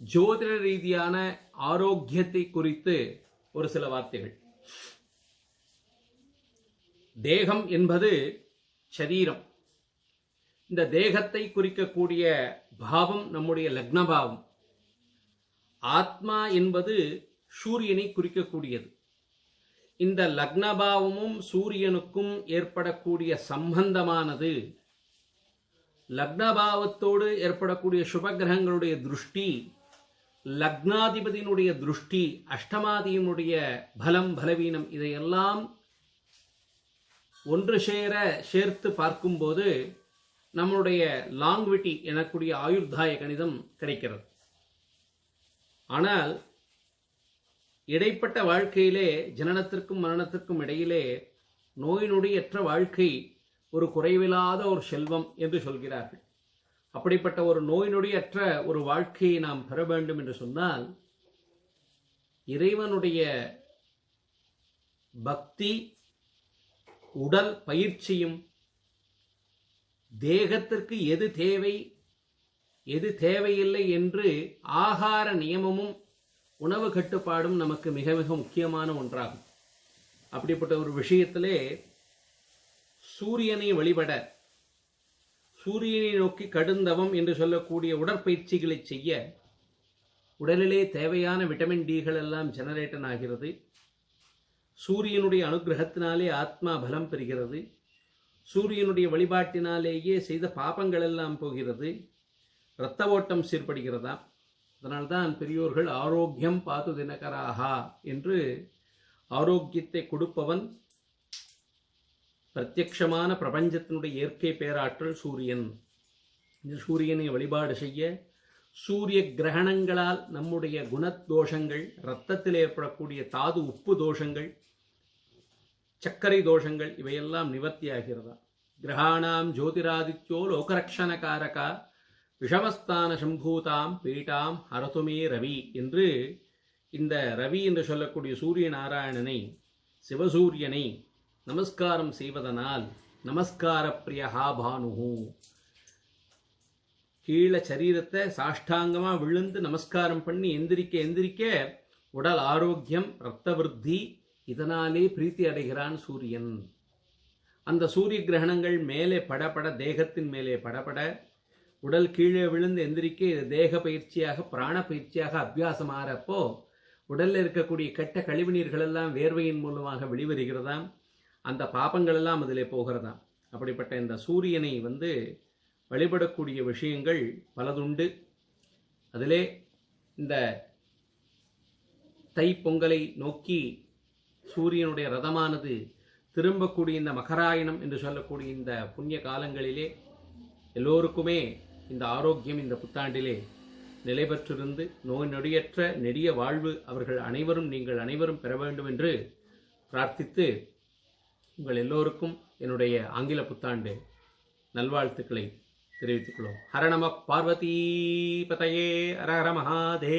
ஜோதிட ரீதியான ஆரோக்கியத்தை குறித்து ஒரு சில வார்த்தைகள். தேகம் என்பது சரீரம். இந்த தேகத்தை குறிக்கக்கூடிய பாவம் நம்முடைய லக்னபாவம். ஆத்மா என்பது சூரியனை குறிக்கக்கூடியது. இந்த லக்னபாவமும் சூரியனுக்கும் ஏற்படக்கூடிய சம்பந்தமானது லக்னபாவத்தோடு ஏற்படக்கூடிய சுபகிரகங்களுடைய திருஷ்டி, லக்னாதிபதியினுடைய திருஷ்டி, அஷ்டமாதியினுடைய பலம் பலவீனம், இதையெல்லாம் ஒன்று சேர்த்து பார்க்கும்போது நம்முடைய லாங்விட்டி எனக்கூடிய ஆயுர்தாய கணிதம் கிடைக்கிறது. ஆனால் இடைப்பட்ட வாழ்க்கையிலே, ஜனனத்திற்கும் மரணத்திற்கும் இடையிலே நோய் நொடியற்ற வாழ்க்கை ஒரு குறைவில்லாத ஒரு செல்வம் என்று சொல்கிறார்கள். அப்படிப்பட்ட ஒரு நோய் நொடியற்ற ஒரு வாழ்க்கையை நாம் பெற வேண்டும் என்று சொன்னால் இறைவனுடைய பக்தி, உடல் பயிற்சியும், தேகத்திற்கு எது தேவை எது தேவையில்லை என்று ஆகார நியமமும் உணவு கட்டுப்பாடும் நமக்கு மிக மிக முக்கியமான ஒன்றாகும். அப்படிப்பட்ட ஒரு விஷயத்திலே சூரியனை வழிபட, சூரியனை நோக்கி கடுந்தவம் என்று சொல்லக்கூடிய உடற்பயிற்சிகளை செய்ய உடலிலே தேவையான விட்டமின் டிகள் எல்லாம் ஜெனரேட்டன் ஆகிறது. சூரியனுடைய அனுகிரகத்தினாலே ஆத்மா பலம் பெறுகிறது. சூரியனுடைய வழிபாட்டினாலேயே செய்த பாபங்கள் எல்லாம் போகிறது. இரத்த ஓட்டம் சீர்படுகிறதா. அதனால்தான் பெரியோர்கள் ஆரோக்கியம் பாத்து தினகராகா என்று, ஆரோக்கியத்தை கொடுப்பவன் பிரத்யக்ஷமான பிரபஞ்சத்தினுடைய இயற்கை பேராற்றல் சூரியன். இந்த சூரியனை வழிபாடு செய்ய சூரிய கிரகணங்களால் நம்முடைய குணதோஷங்கள், இரத்தத்தில் ஏற்படக்கூடிய தாது உப்பு தோஷங்கள், சர்க்கரை தோஷங்கள் இவையெல்லாம் நிவர்த்தியாகிறதா. கிரகாணாம் ஜோதிராதித்யோ லோகரக்ஷணகாரகா விஷமஸ்தான சம்பூதாம் பீட்டாம் ஹரதுமே ரவி என்று இந்த ரவி என்று சொல்லக்கூடிய சூரிய நாராயணனை, சிவசூரியனை நமஸ்காரம் செய்வதனால் நமஸ்கார பிரியஹா பானுஹு, கீழே சரீரத்தை சாஷ்டாங்கமாக விழுந்து நமஸ்காரம் பண்ணி எந்திரிக்க உடல் ஆரோக்கியம், இரத்த விருத்தி, இதனாலே பிரீத்தி அடைகிறான் சூரியன். அந்த சூரிய கிரகணங்கள் மேலே படப்பட, தேகத்தின் மேலே படப்பட, உடல் கீழே விழுந்து எந்திரிக்க இது தேக பயிற்சியாக, பிராண பயிற்சியாக அபியாசம் ஆறப்போ உடலில் இருக்கக்கூடிய கெட்ட கழிவு நீர்கள் எல்லாம் வேர்வையின் மூலமாக வெளிவருகிறதாம். அந்த பாபங்கள் எல்லாம் அதிலே போகிறதாம். அப்படிப்பட்ட இந்த சூரியனை வழிபடக்கூடிய விஷயங்கள் பலதுண்டு. அதிலே இந்த தைப்பொங்கலை நோக்கி சூரியனுடைய ரதமானது திரும்பக்கூடிய இந்த மகராயணம் என்று சொல்லக்கூடிய இந்த புண்ணிய காலங்களிலே எல்லோருக்குமே இந்த ஆரோக்கியம் இந்த புத்தாண்டிலே நிலை பெற்றிருந்து நோய் நொடியற்ற நெடிய வாழ்வு அவர்கள் அனைவரும், நீங்கள் அனைவரும் பெற வேண்டும் என்று பிரார்த்தித்து உங்கள் எல்லோருக்கும் என்னுடைய ஆங்கில புத்தாண்டு நல்வாழ்த்துக்களை தெரிவித்துக் கொள்வோம். ஹர நம பார்வதி பதயே, ஹர ஹர மகாதேவ.